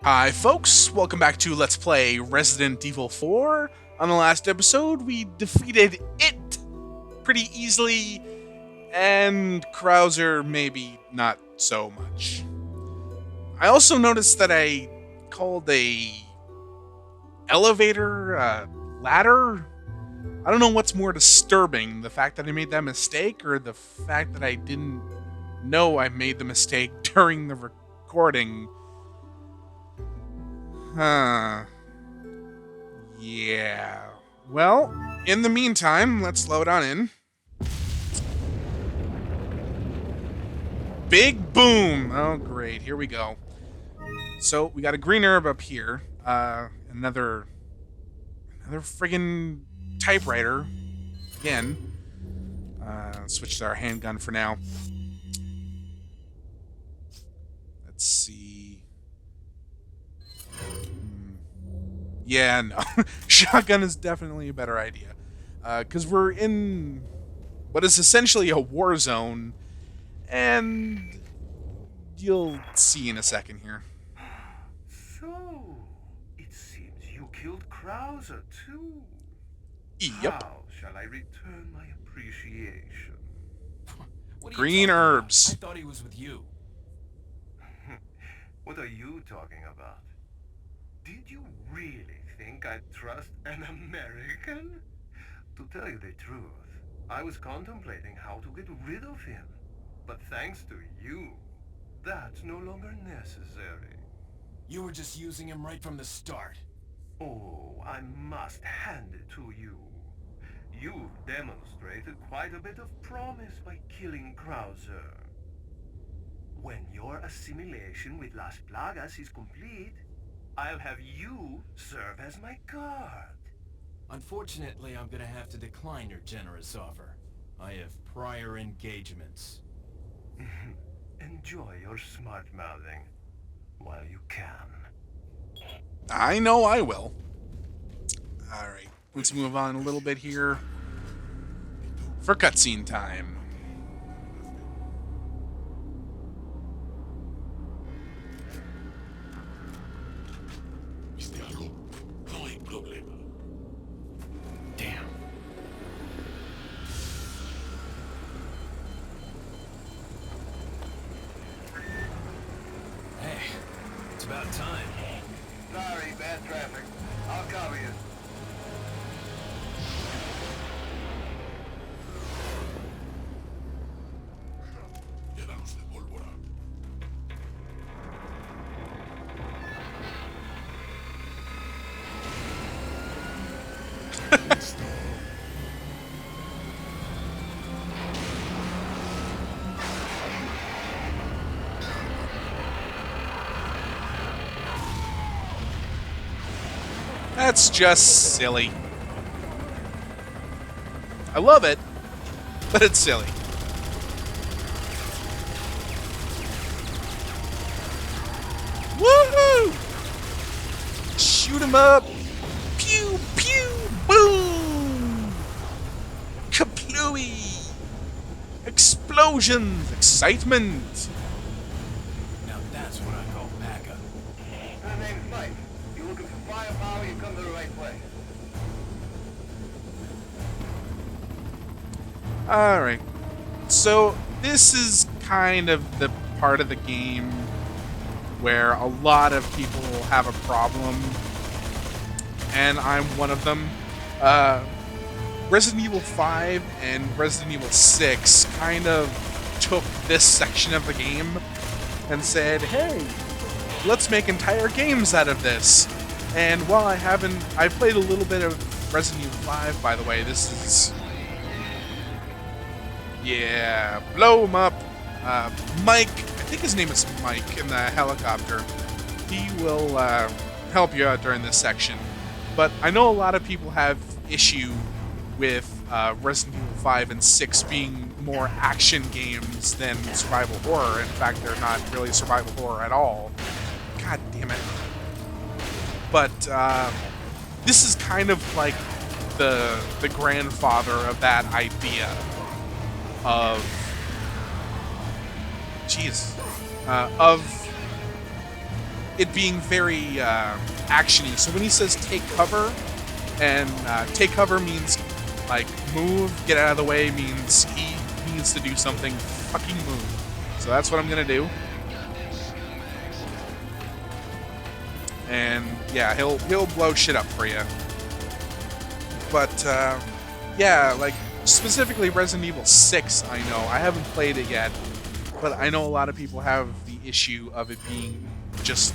Hi folks, welcome back to Let's Play Resident Evil 4. On the last episode, we defeated it pretty easily, and Krauser maybe not so much. I also noticed that I called a elevator ladder. I don't know what's more disturbing, the fact that I made that mistake or the fact that I didn't know I made the mistake during the recording. Huh. Yeah. Well, in the meantime, let's load on in. Big boom! Oh, great. Here we go. So, we got a green herb up here. Another friggin' typewriter. Again. Switch to our handgun for now. Let's see. Yeah, no. Shotgun is definitely a better idea. Because we're in what is essentially a war zone, and you'll see in a second here. So, it seems you killed Krauser too. Yep. How shall I return my appreciation? What are Green you talking about? herbs. I thought he was with you. What are you talking about? Did you really think I'd trust an American? To tell you the truth, I was contemplating how to get rid of him. But thanks to you, that's no longer necessary. You were just using him right from the start. Oh, I must hand it to you. You've demonstrated quite a bit of promise by killing Krauser. When your assimilation with Las Plagas is complete, I'll have you serve as my guard. Unfortunately, I'm gonna have to decline your generous offer. I have prior engagements. Enjoy your smart-mouthing while you can. I know I will. Alright, let's move on a little bit here for cutscene time. ¿Viste algo? No hay problema. Damn. Hey, it's about time. Sorry, bad traffic. I'll cover you. Llenanos de pólvora. Listo. That's just silly. I love it, but it's silly. Woohoo! Shoot him up! Pew pew boom! KABLOOEY! Explosions! Excitement! Now that's what I call backup. My name's Mike. You looking for firepower, you come to the right place. Alright. So, this is kind of the part of the game where a lot of people have a problem, and I'm one of them. Resident Evil 5 and Resident Evil 6 kind of took this section of the game and said, hey, let's make entire games out of this. And while I played a little bit of Resident Evil 5, by the way. This is, yeah, blow him up. Mike, I think his name is Mike in the helicopter. He will help you out during this section. But I know a lot of people have issue with Resident Evil 5 and 6 being more action games than survival horror. In fact, they're not really survival horror at all. God damn it. But this is kind of like the grandfather of that idea of of it being very actiony. So when he says take cover, and take cover means like move, get out of the way means he needs to do something, fucking move. So that's what I'm gonna do. And yeah, he'll blow shit up for you. But yeah, like specifically Resident Evil 6, I know I haven't played it yet, but I know a lot of people have the issue of it being just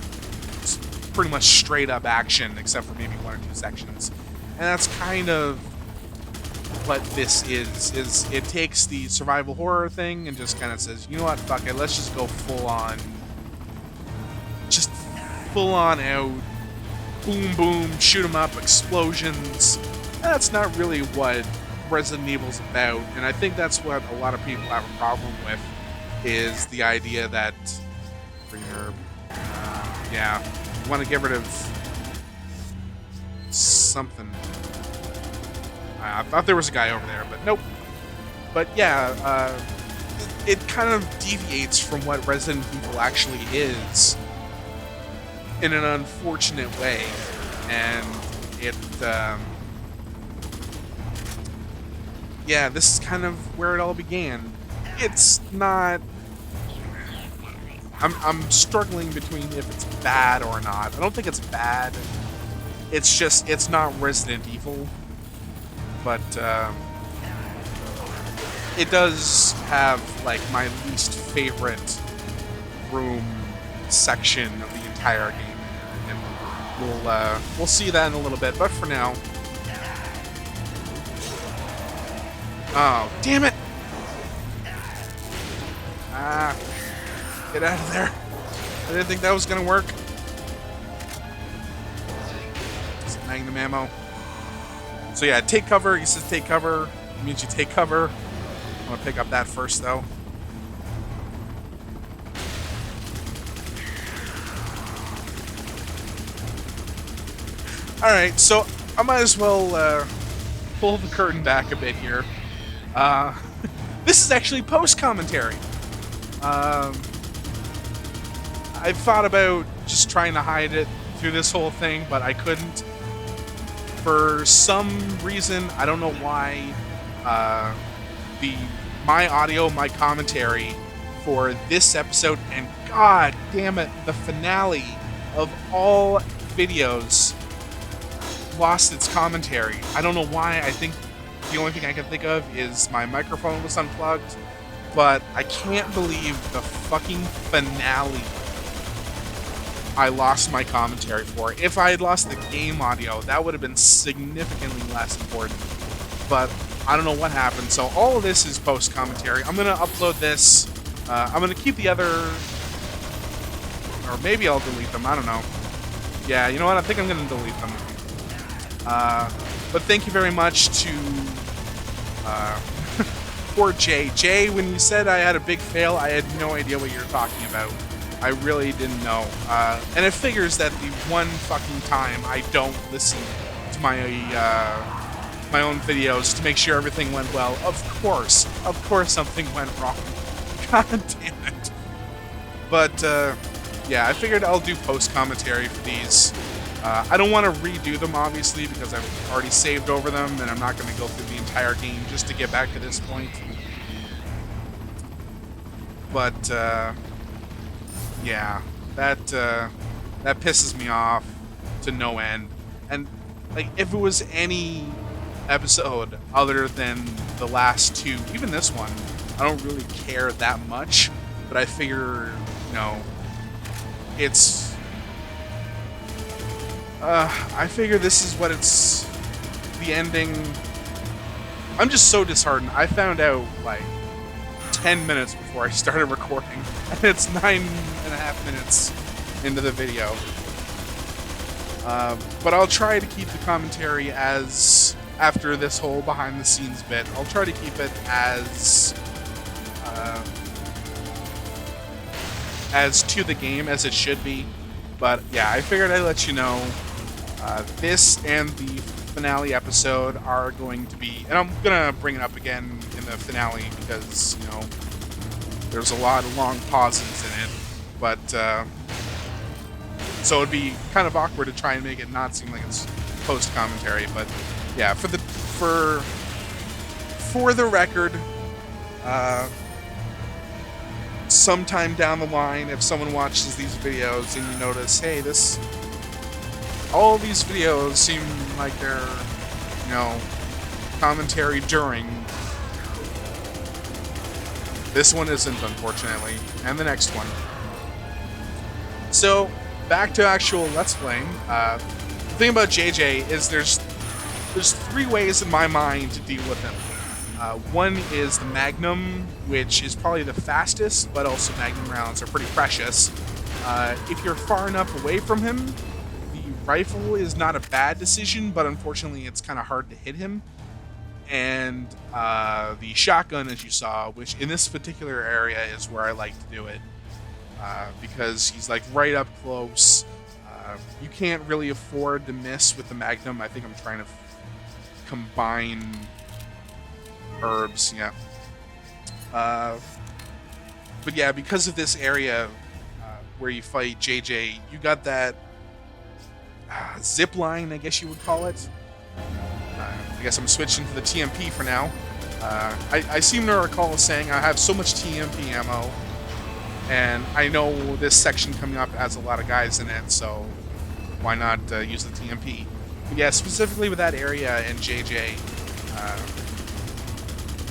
pretty much straight up action, except for maybe 1 or 2 sections. And that's kind of what this is it takes the survival horror thing and just kind of says, you know what, fuck it, let's just go full on out, boom boom, shoot 'em up, explosions. That's not really what Resident Evil's about, and I think that's what a lot of people have a problem with, is the idea that yeah, you want to get rid of something. I thought there was a guy over there, but nope. But yeah, it kind of deviates from what Resident Evil actually is in an unfortunate way, and it yeah, this is kind of where it all began. It's not... I'm struggling between if it's bad or not. I don't think it's bad. It's just, it's not Resident Evil. But, it does have, like, my least favorite room section of the entire game. And we'll see that in a little bit, but for now... Oh, damn it! Ah, get out of there. I didn't think that was gonna work. Just magnum ammo. So yeah, take cover. He says take cover. It means you take cover. I'm gonna pick up that first, though. Alright, so I might as well pull the curtain back a bit here. This is actually post-commentary. I thought about just trying to hide it through this whole thing, but I couldn't. For some reason, I don't know why, my audio, my commentary for this episode, and god damn it, the finale of all videos lost its commentary. I don't know why. I think the only thing I can think of is my microphone was unplugged, but I can't believe the fucking finale I lost my commentary for. If I had lost the game audio, that would have been significantly less important, but I don't know what happened. So all of this is post-commentary. I'm going to upload this. I'm going to keep the other, or maybe I'll delete them. I don't know. Yeah, you know what? I think I'm going to delete them. But thank you very much to poor Jay. Jay, when you said I had a big fail, I had no idea what you were talking about. I really didn't know. And it figures that the one fucking time I don't listen to my my own videos to make sure everything went well. Of course something went wrong. God damn it. But yeah, I figured I'll do post-commentary for these. I don't want to redo them, obviously, because I've already saved over them, and I'm not going to go through the entire game just to get back to this point. But, yeah, that pisses me off to no end. And, like, if it was any episode other than the last two, even this one, I don't really care that much, but I figure, you know, it's... I figure this is what it's... the ending... I'm just so disheartened. I found out, like, 10 minutes before I started recording, and it's 9.5 minutes into the video. But I'll try to keep the commentary as... after this whole behind-the-scenes bit, I'll try to keep it as to the game as it should be. But yeah, I figured I'd let you know. This and the finale episode are going to be, and I'm gonna bring it up again in the finale because, you know, there's a lot of long pauses in it. But So it'd be kind of awkward to try and make it not seem like it's post commentary. But yeah, for the record, sometime down the line, if someone watches these videos and you notice, hey, all these videos seem like they're, commentary during. This one isn't, unfortunately, and the next one. So, back to actual Let's Playing. The thing about JJ is there's 3 ways in my mind to deal with him. One is the Magnum, which is probably the fastest, but also Magnum rounds are pretty precious. If you're far enough away from him, the rifle is not a bad decision, but unfortunately it's kind of hard to hit him. And the shotgun, as you saw, which in this particular area is where I like to do it, because he's like right up close. You can't really afford to miss with the Magnum. I think I'm trying to combine herbs, yeah. But yeah, because of this area where you fight JJ, you got that zip line, I guess you would call it. I guess I'm switching to the TMP for now. I seem to recall saying I have so much TMP ammo, and I know this section coming up has a lot of guys in it, so why not use the TMP? But yeah, specifically with that area and JJ,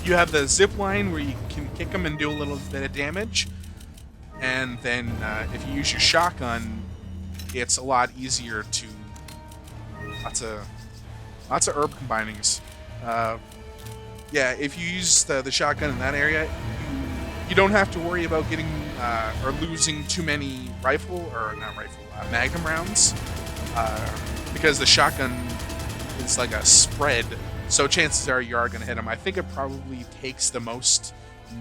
you have the zip line where you can kick them and do a little bit of damage, and then if you use your shotgun, it's a lot easier to lots of herb combinings. Yeah, if you use the shotgun in that area, you don't have to worry about getting or losing too many Magnum rounds, because the shotgun is like a spread. So chances are you are going to hit him. I think it probably takes the most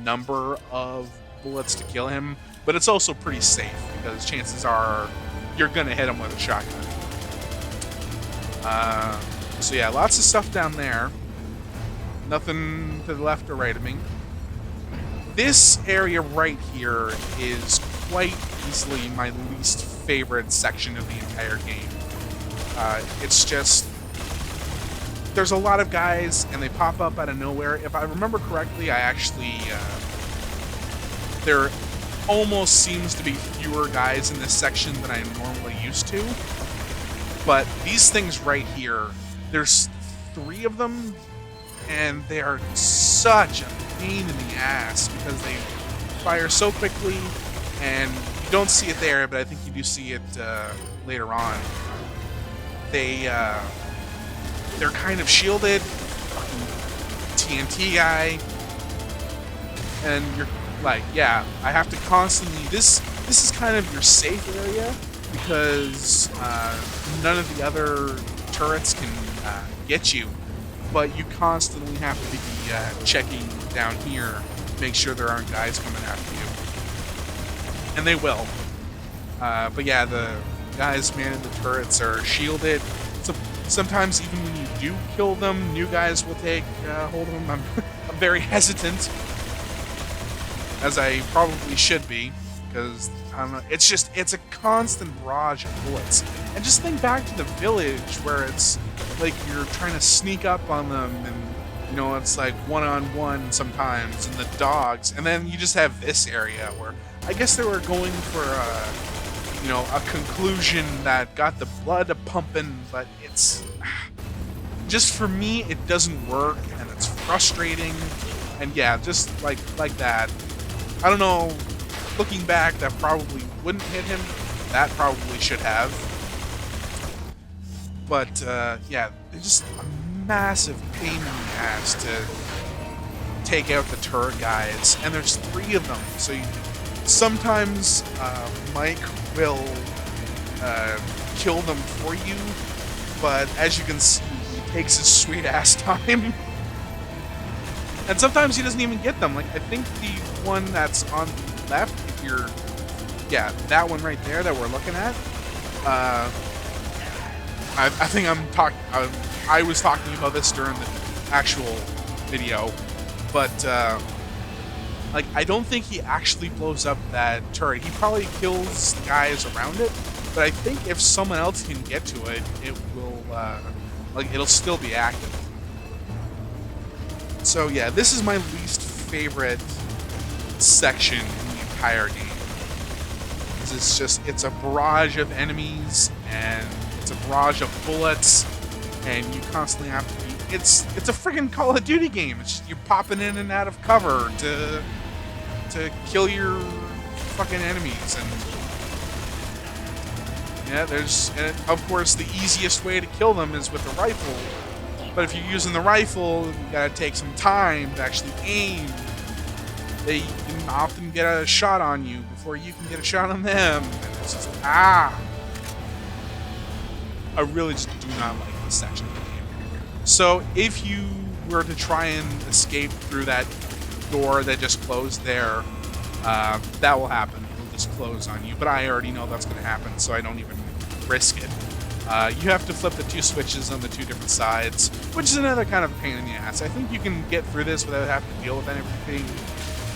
number of bullets to kill him, but it's also pretty safe because chances are you're going to hit him with a shotgun. So yeah, lots of stuff down there. Nothing to the left or right of me. This area right here is quite easily my least favorite section of the entire game. It's just, there's a lot of guys and they pop up out of nowhere. If I remember correctly, I actually, there almost seems to be fewer guys in this section than I normally used to. But these things right here, there's 3 of them, and they are such a pain in the ass because they fire so quickly, and you don't see it there, but I think you do see it later on. They're kind of shielded, fucking TNT guy, and you're like, yeah, I have to constantly, this is kind of your safe area because none of the other turrets can get you, but you constantly have to be checking down here, make sure there aren't guys coming after you, and they will. But yeah, the guys manning the turrets are shielded. So sometimes even when you do kill them, new guys will take hold of them. I'm very hesitant, as I probably should be, because I don't know. It's a constant barrage of bullets. And just think back to the village where it's like you're trying to sneak up on them, and it's like one-on-one sometimes, and the dogs, and then you just have this area where I guess they were going for a conclusion that got the blood pumping, but it's just, for me, it doesn't work, and it's frustrating. And yeah, just like that. I don't know, looking back, that probably wouldn't hit him. That probably should have. But yeah, it's just a massive pain in the ass to take out the turret guys, and there's 3 of them. So sometimes Mike will kill them for you, but as you can see, he takes his sweet ass time. And sometimes he doesn't even get them. Like, I think the one that's on the left, if you're, yeah, that one right there that we're looking at, I think I was talking about this during the actual video, but like, I don't think he actually blows up that turret. He probably kills the guys around it, But I think if someone else can get to it, it will, like, it'll still be active. So yeah, this is my least favorite section in the entire game. It's a barrage of enemies, and it's a barrage of bullets, and you constantly have to be, it's a freaking Call of Duty game. It's just, you're popping in and out of cover to kill your fucking enemies. And yeah, and of course the easiest way to kill them is with the rifle. But if you're using the rifle, you gotta take some time to actually aim. They can often get a shot on you before you can get a shot on them. And it's just, I really just do not like this section of the game. So if you were to try and escape through that door that just closed there, that will happen. It'll just close on you. But I already know that's going to happen, so I don't even risk it. You have to flip the two switches on the two different sides, which is another kind of a pain in the ass. I think you can get through this without having to deal with anything.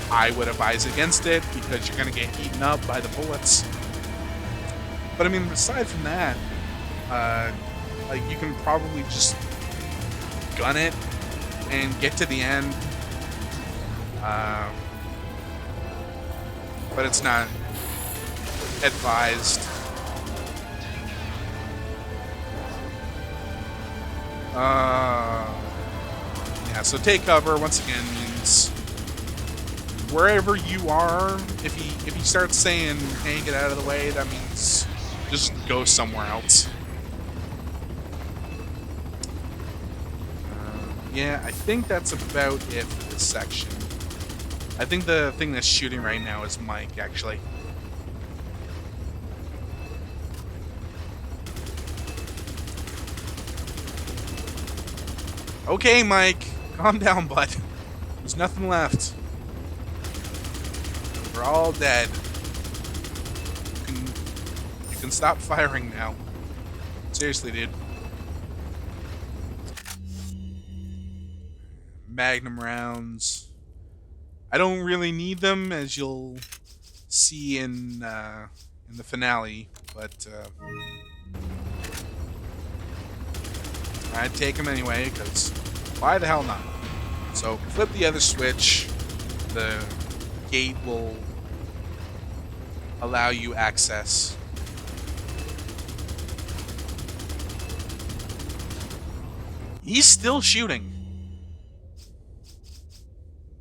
I would advise against it because you're going to get eaten up by the bullets. But I mean, aside from that, like, you can probably just gun it and get to the end. But it's not advised. Yeah, so take cover once again means wherever you are. If he starts saying, "Hey, get out of the way," that means just go somewhere else. Yeah, I think that's about it for this section. I think the thing that's shooting right now is Mike, actually. Okay, Mike, calm down, bud. There's nothing left. We're all dead. You can stop firing now. Seriously, dude. Magnum rounds. I don't really need them, as you'll see in the finale, but I'd take them anyway, because why the hell not? So flip the other switch. The gate will allow you access. He's still shooting.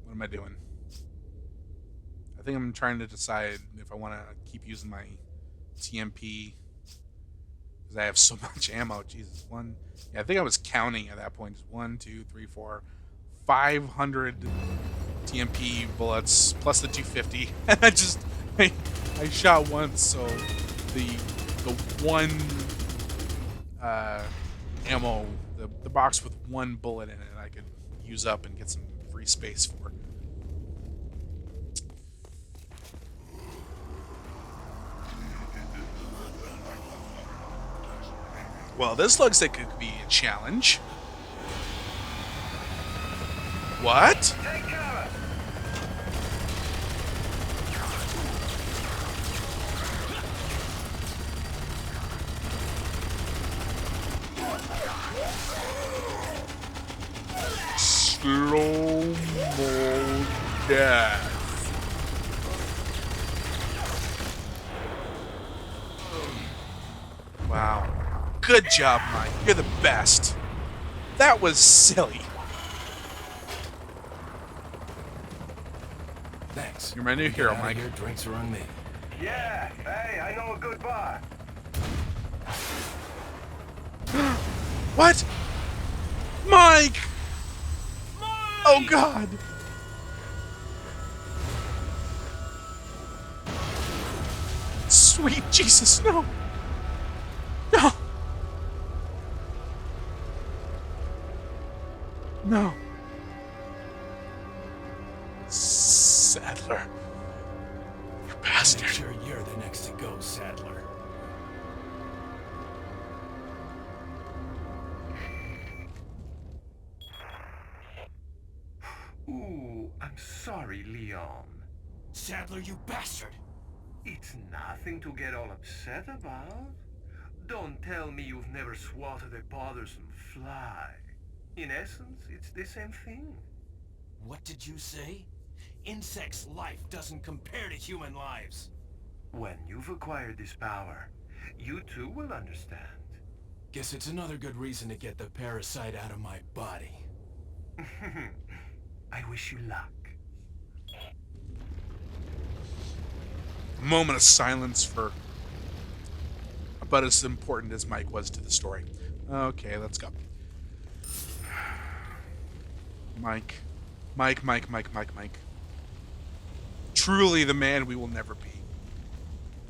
What am I doing? I think I'm trying to decide if I want to keep using my TMP because I have so much ammo. Jesus, I think I was counting at that point. 1, 2, 3, 4, 500 TMP bullets plus the 250. And I shot once, so the one ammo, the box with one bullet in it, I could use up and get some free space for. Well, this looks like it could be a challenge. What? Take cover! Slow-mo death. Wow. Good job, Mike. You're the best. That was silly. Thanks. You're my new hero, Get out of Mike. here, drinks are on me. Yeah, hey, I know a good bar. What? Mike! Oh, God. Sweet Jesus, no. No. No. Sadler. You bastard. Make sure you're the next to go, Sadler. Ooh, I'm sorry, Leon. Sadler, you bastard! It's nothing to get all upset about. Don't tell me you've never swatted a bothersome fly. In essence, it's the same thing. What did you say? Insects' life doesn't compare to human lives. When you've acquired this power, you too will understand. Guess it's another good reason to get the parasite out of my body. I wish you luck. A moment of silence for about as important as Mike was to the story. Okay, let's go. Mike. Mike. Truly the man we will never be.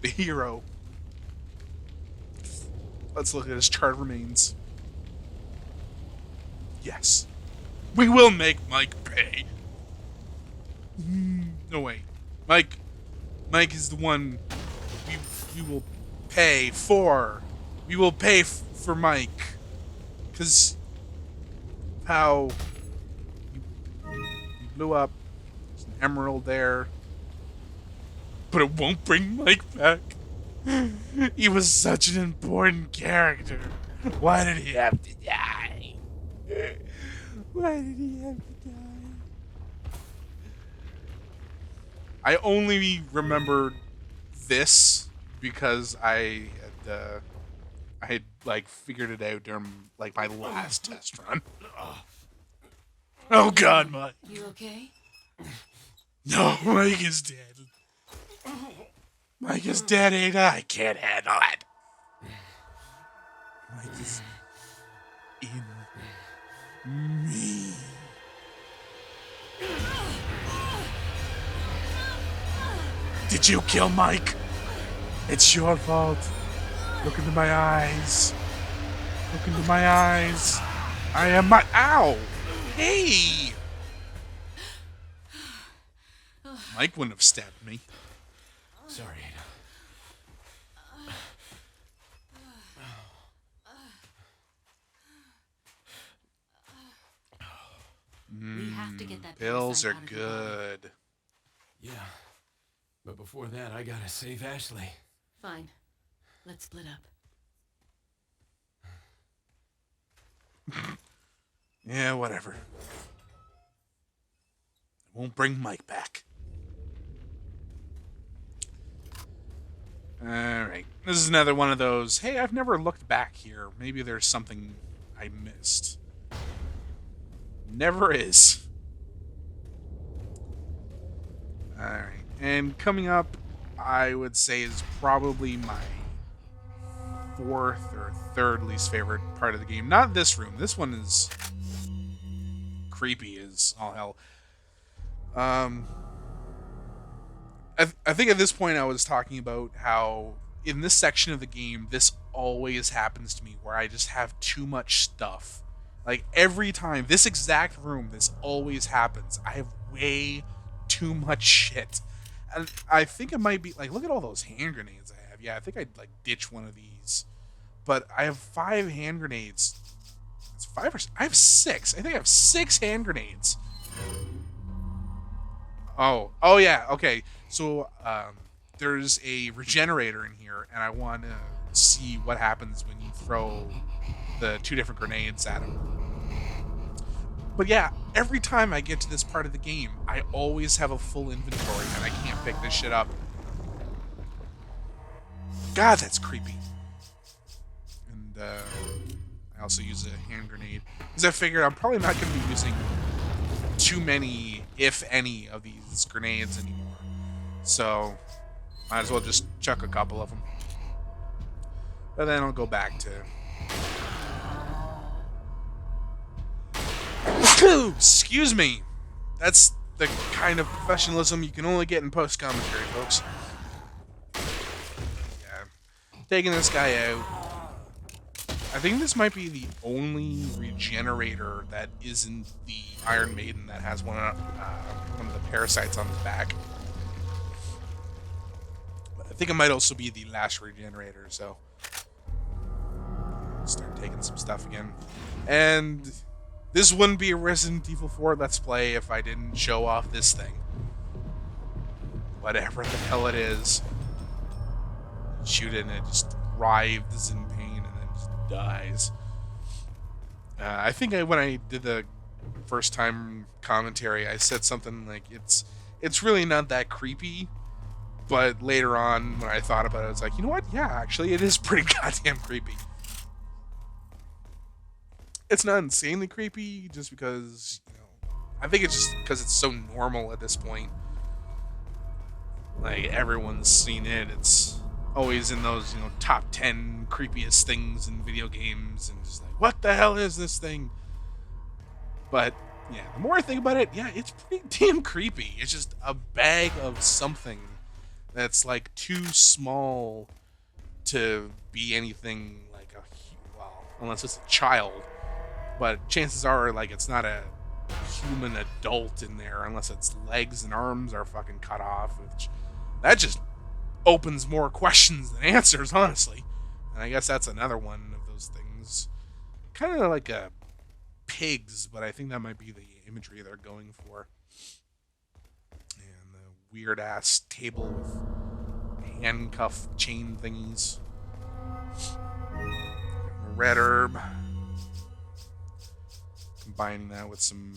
The hero. Let's look at his chart remains. Yes. We will make Mike pay. No, wait. Mike is the one we will pay for. We will pay for Mike. Because how he blew up. There's an emerald there. But it won't bring Mike back. He was such an important character. Why did he have to die? Why did he have to die? I only remembered this because I had like figured it out during like my last test run. Oh God, Mike! You okay? No, Mike is dead. Mike is dead, ain't I? Can't handle it. Mike is in me. Did you kill Mike? It's your fault. Look into my eyes. Look into my eyes. I am my... Ow! Hey! Mike wouldn't have stabbed me. Sorry, We have to get that Pills parasite are out of your body. good. Yeah. But before that, I gotta save Ashley. Fine. Let's split up. Yeah, whatever. It won't bring Mike back. Alright. This is another one of those, hey, I've never looked back here. Maybe there's something I missed. Never is. Alright. And coming up, I would say is probably my fourth or third least favorite part of the game. Not this room. This one is creepy as all hell. I think at this point I was talking about how in this section of the game, this always happens to me where I just have too much stuff. Like every time, this exact room, this always happens. I have way too much shit. And I think it might be like, look at all those hand grenades I have. Yeah, I think I'd like ditch one of these. But I have 5 hand grenades. It's 5 or I have 6. I think I have 6 hand grenades. Oh yeah, okay. So there's a regenerator in here, and I want to see what happens when you throw the 2 different grenades at him. But yeah, every time I get to this part of the game, I always have a full inventory, and I can't pick this shit up. God, that's creepy. And I also use a hand grenade, because I figured I'm probably not going to be using too many, if any, of these grenades anymore. So, might as well just chuck a couple of them. But then I'll go back to... Excuse me! That's the kind of professionalism you can only get in post-commentary, folks. Yeah. Taking this guy out. I think this might be the only regenerator that isn't the Iron Maiden that has one of the parasites on his back. But I think it might also be the last regenerator, so... Start taking some stuff again. And this wouldn't be a Resident Evil 4 Let's Play if I didn't show off this thing. Whatever the hell it is. shoot it and it just writhes in pain and then just dies. I think when I did the first time commentary, I said something like it's really not that creepy, but later on when I thought about it, I was like, you know what? Yeah, actually, it is pretty goddamn creepy. It's not insanely creepy, just because, you know, I think it's just because it's so normal at this point. Like, everyone's seen it. It's always in those, you know, top 10 creepiest things in video games, and just like, what the hell is this thing? But yeah, the more I think about it, yeah, it's pretty damn creepy. It's just a bag of something that's like too small to be anything like well, unless it's a child. But chances are, like, it's not a human adult in there unless its legs and arms are fucking cut off, which that just opens more questions than answers, honestly. And I guess that's another one of those things. Kind of like a pigs, but I think that might be the imagery they're going for. And the weird ass table with handcuff chain thingies. Red herb. Combining that with some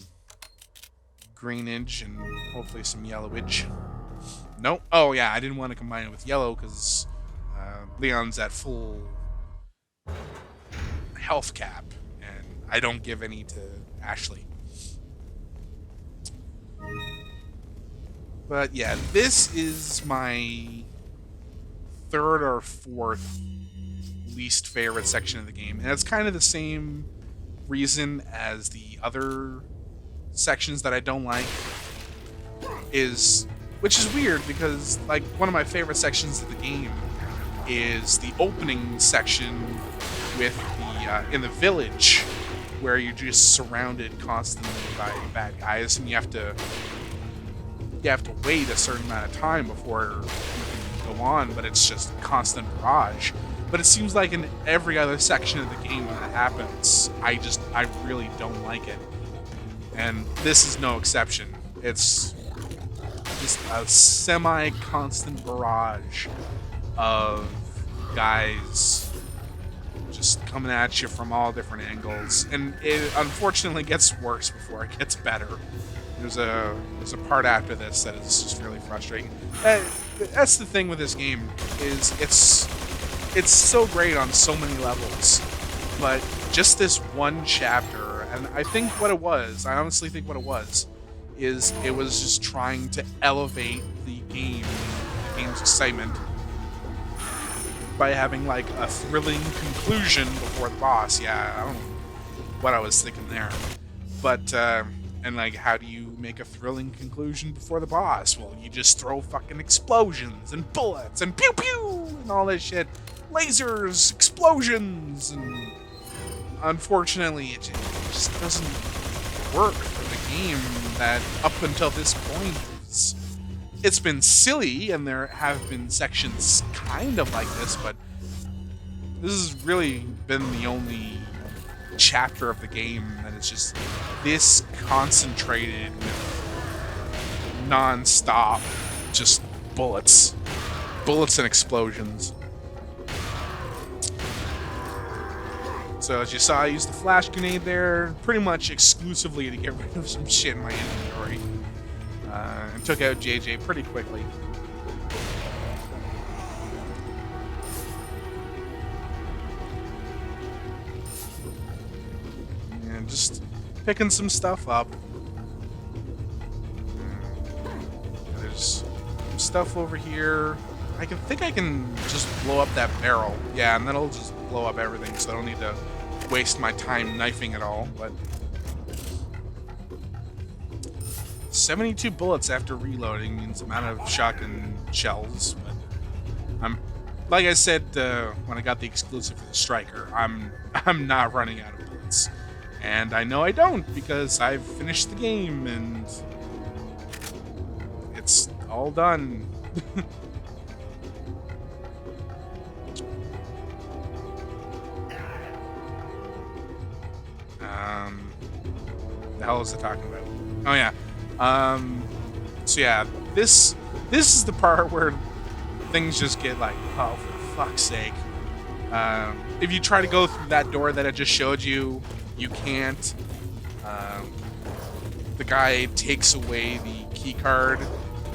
greenage and hopefully some yellowage. Nope. Oh yeah, I didn't want to combine it with yellow because Leon's at full health cap, and I don't give any to Ashley. But yeah, this is my third or fourth least favorite section of the game, and it's kind of the same reason as the other sections that I don't like, which is weird because, like, one of my favorite sections of the game is the opening section with the in the village, where you're just surrounded constantly by bad guys, and you have to wait a certain amount of time before you can go on, but it's just constant barrage. But it seems like in every other section of the game when that happens, I really don't like it. And this is no exception. It's just a semi-constant barrage of guys just coming at you from all different angles. And it unfortunately gets worse before it gets better. There's a part after this that is just really frustrating. That's the thing with this game, is it's so great on so many levels, but just this one chapter, and I honestly think what it was, is it was just trying to elevate the game's excitement by having like a thrilling conclusion before the boss. Yeah, I don't know what I was thinking there, but and like, how do you make a thrilling conclusion before the boss? Well, you just throw fucking explosions and bullets and pew pew and all that shit. Lasers, explosions, and unfortunately it just doesn't work for the game that up until this point it's been silly, and there have been sections kind of like this, but this has really been the only chapter of the game that is just this concentrated with non-stop just bullets and explosions. So as you saw, I used the flash grenade there pretty much exclusively to get rid of some shit in my inventory, and took out JJ pretty quickly. And just picking some stuff up. There's some stuff over here. I think I can just blow up that barrel. Yeah, and that'll just blow up everything, so I don't need to waste my time knifing it all. But 72 bullets after reloading means I'm out of shotgun shells. But like I said when I got the exclusive for the Striker, I'm not running out of bullets, and I know I don't because I've finished the game and it's all done. The hell is it talking about? Oh yeah. So yeah, this is the part where things just get like, oh, for fuck's sake. If you try to go through that door that I just showed you, you can't. The guy takes away the key card,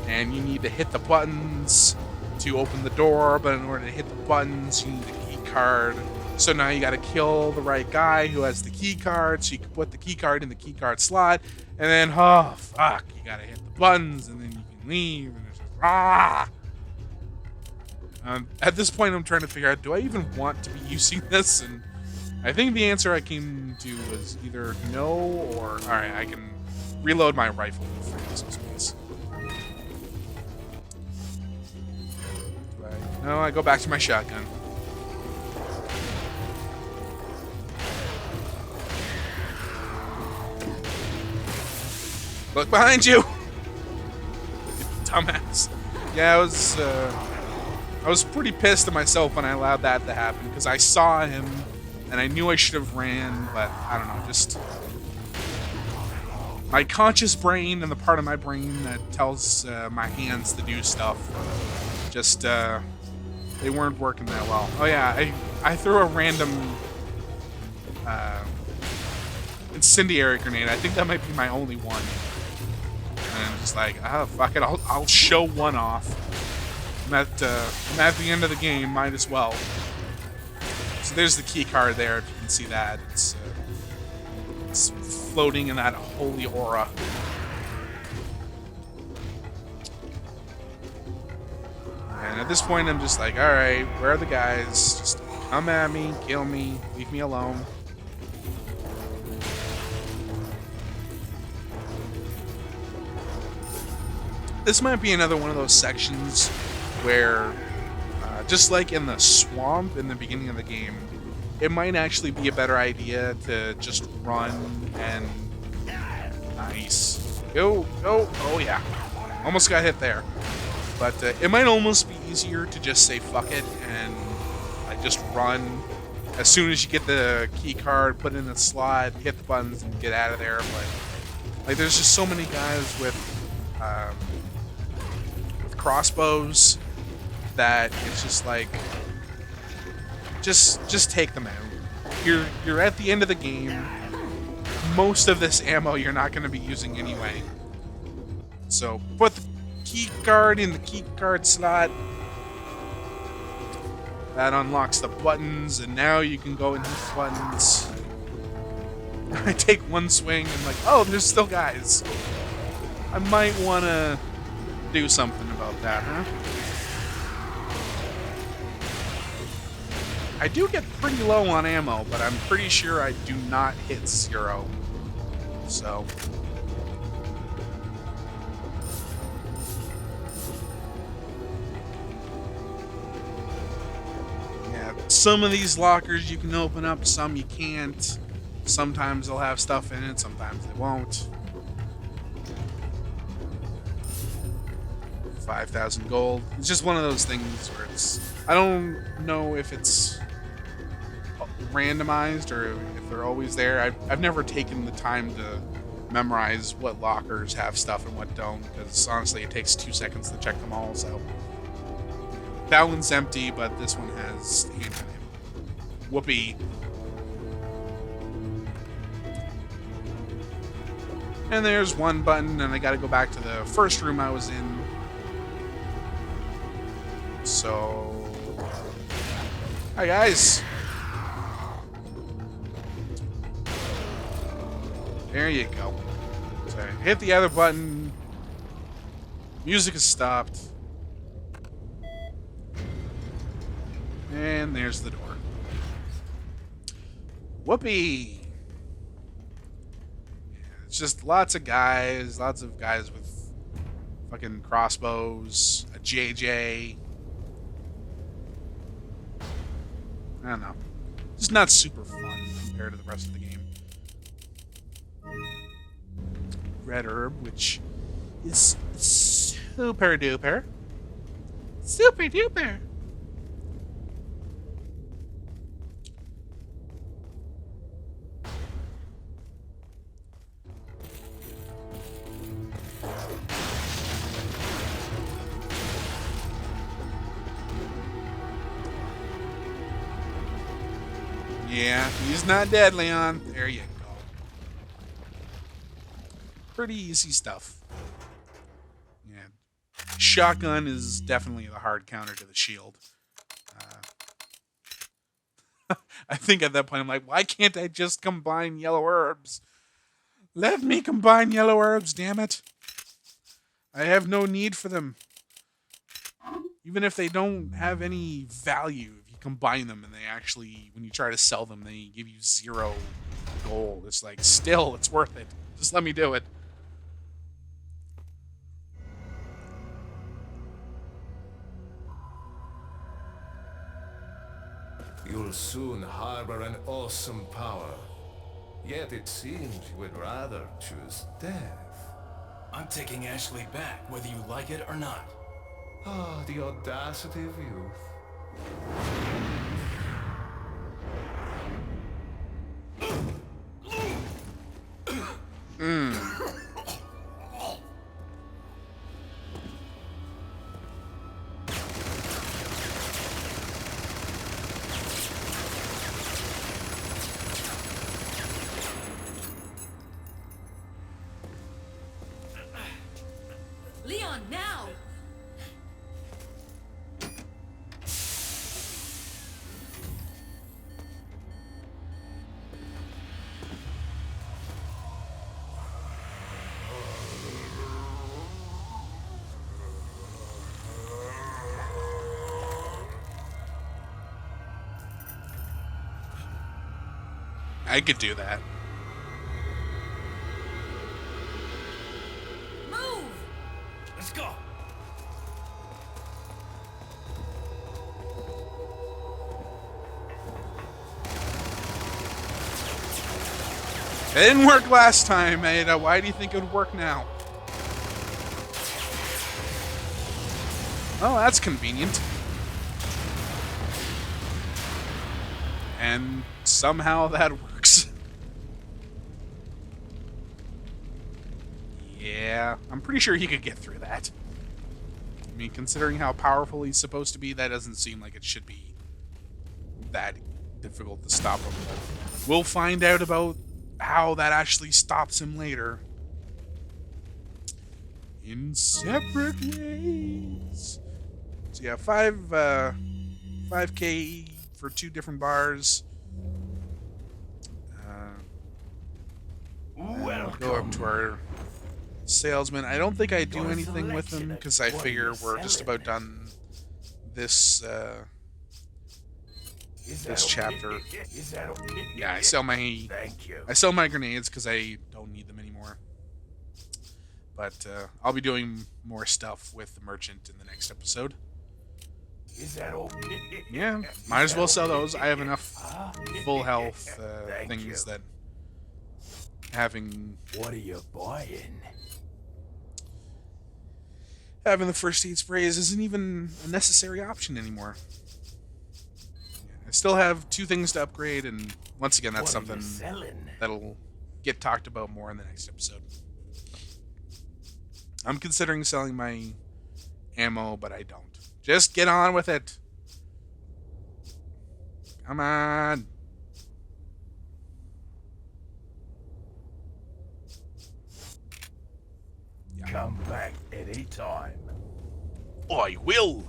and you need to hit the buttons to open the door, but in order to hit the buttons, you need the key card. So now you gotta kill the right guy who has the key card, so you can put the key card in the key card slot, and then, oh, fuck, you gotta hit the buttons, and then you can leave, and it's just, ah! At this point, I'm trying to figure out, do I even want to be using this? And I think the answer I came to was either no, or, alright, I can reload my rifle for using space. No, I go back to my shotgun. Look behind you! You dumbass. Yeah, I was pretty pissed at myself when I allowed that to happen, because I saw him, and I knew I should have ran, but I don't know, just... my conscious brain and the part of my brain that tells my hands to do stuff, just, they weren't working that well. Oh yeah, I threw a random incendiary grenade. I think that might be my only one. And I'm just like, ah, fuck it, I'll show one off. I'm at the end of the game, might as well. So there's the key card there, if you can see that. It's floating in that holy aura. And at this point, I'm just like, alright, where are the guys? Just come at me, kill me, leave me alone. This might be another one of those sections where, just like in the swamp in the beginning of the game, it might actually be a better idea to just run and... Nice. Go, go, oh yeah. Almost got hit there. But it might almost be easier to just say fuck it and just run. As soon as you get the key card, put it in the slot, hit the buttons, and get out of there. But like, there's just so many guys with crossbows that it's just like, just take them out. You're at the end of the game. Most of this ammo you're not going to be using anyway. So put the key card in the key card slot. That unlocks the buttons, and now you can go and hit the buttons. I take one swing and like, oh, there's still guys. I might want to do something about that, huh? I do get pretty low on ammo, but I'm pretty sure I do not hit 0. So... some of these lockers you can open up, some you can't. Sometimes they'll have stuff in it, sometimes they won't. 5,000 gold. It's just one of those things where it's... I don't know if it's randomized or if they're always there. I've never taken the time to memorize what lockers have stuff and what don't, because honestly it takes 2 seconds to check them all, so... that one's empty, but this one has handgun ammo. Whoopee. And there's one button, and I gotta go back to the first room I was in. So... hi, guys. There you go. So I hit the other button. Music has stopped. And there's the door. Whoopee! It's just lots of guys with fucking crossbows, a JJ. I don't know. Just not super fun compared to the rest of the game. Red herb, which is super duper. Super duper! Yeah, he's not dead, Leon. There you go. Pretty easy stuff. Yeah. Shotgun is definitely the hard counter to the shield. I think at that point I'm like, why can't I just combine yellow herbs? Let me combine yellow herbs, damn it. I have no need for them. Even if they don't have any value, if you combine them and they actually, when you try to sell them, they give you 0 gold. It's like, still, it's worth it. Just let me do it. You'll soon harbor an awesome power. Yet it seems you would rather choose death. I'm taking Ashley back, whether you like it or not. Ah, the audacity of youth. Leon, now! I could do that. Move! Let's go! It didn't work last time, Ada. Why do you think it would work now? Oh, that's convenient. And somehow that works. Yeah, I'm pretty sure he could get through that. I mean, considering how powerful he's supposed to be, that doesn't seem like it should be that difficult to stop him. But we'll find out about how that actually stops him later. In separate ways. So yeah, 5K for 2 different bars. We'll go up to our salesman. I don't think I do anything with him because I figure we're just about done this this chapter. Yeah, I sell my grenades because I don't need them anymore. But I'll be doing more stuff with the merchant in the next episode. Yeah, might as well sell those. I have enough full health things that having... What are you buying? Having the first aid sprays isn't even a necessary option anymore. I still have 2 things to upgrade, and once again, that's something that'll get talked about more in the next episode. I'm considering selling my ammo, but I don't. Just get on with it. Come on. Yeah. Come back any time. I will.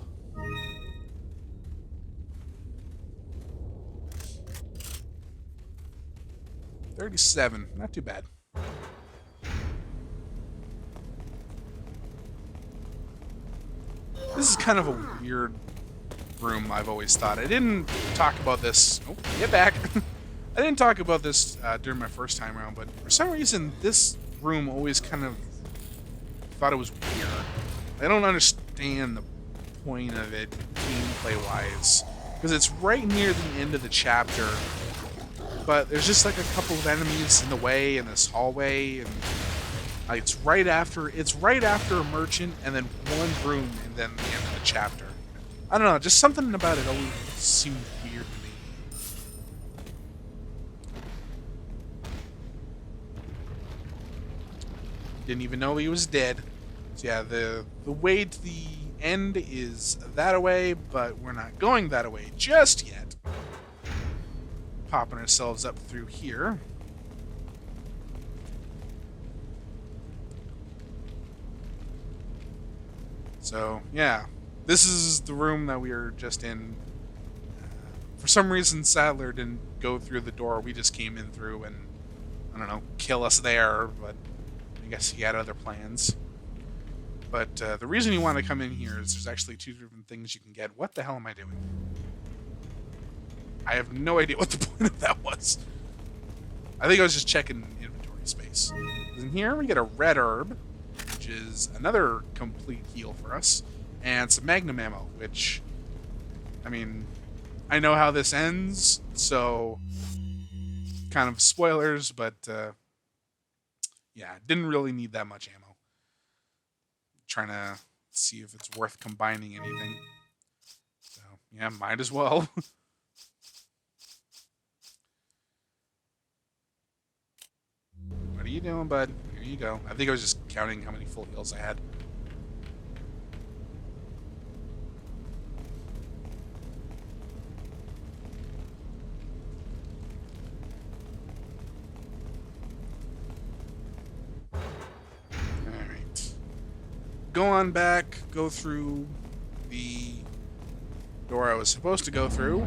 $37, not too bad. This is kind of a weird room, I've always thought. I didn't talk about this. Oh, get back. I didn't talk about this during my first time around, but for some reason, this room always kind of thought it was weird. I don't understand the point of it gameplay-wise, because it's right near the end of the chapter, but there's just like a couple of enemies in the way in this hallway, and it's right after a merchant, and then one room, and then the end of the chapter. I don't know, just something about it always seemed weird to me. Didn't even know he was dead. So yeah, the way to the end is that away, but we're not going that away just yet. popping ourselves up through here. So, yeah. This is the room that we were just in. For some reason, Sadler didn't go through the door we just came in through and, I don't know, kill us there, but I guess he had other plans. But the reason you want to come in here is there's actually two different things you can get. What the hell am I doing? I have no idea what the point of that was. I think I was just checking inventory space. In here, we get a red herb, which is another complete heal for us, and some magnum ammo, which, I mean, I know how this ends, so kind of spoilers, but yeah, didn't really need that much ammo. Trying to see if it's worth combining anything. So, yeah, might as well. What are you doing, bud? Here you go. I think I was just counting how many full heals I had. Alright. Go on back, go through the door I was supposed to go through.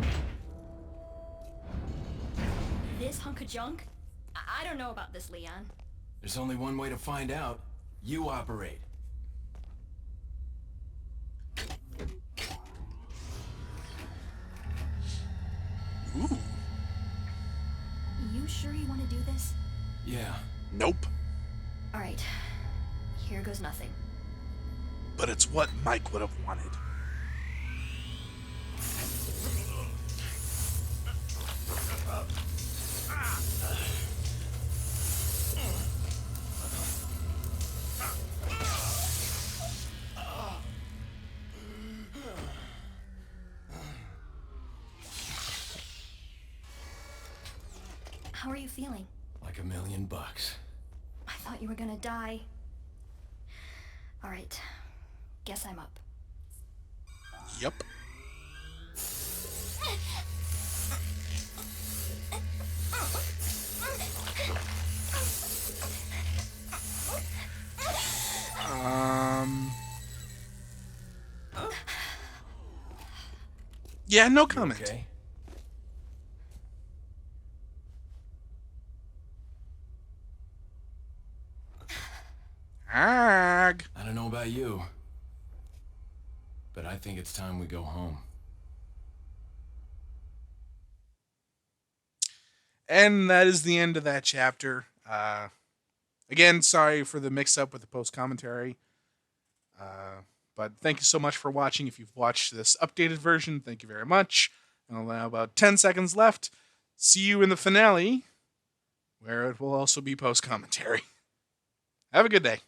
This hunk of junk? I don't know about this, Leon. There's only one way to find out. You operate. Ooh. You sure you want to do this? Yeah. Nope. Alright. Here goes nothing. But it's what Mike would have wanted. How are you feeling? Like $1,000,000. I thought you were gonna die. Alright. Guess I'm up. Yep. Yeah, no comment. Okay. Ag. I don't know about you, but I think it's time we go home. And that is the end of that chapter. Again, sorry for the mix-up with the post-commentary. But thank you so much for watching. If you've watched this updated version, thank you very much. And I'll now about 10 seconds left. See you in the finale, where it will also be post-commentary. Have a good day.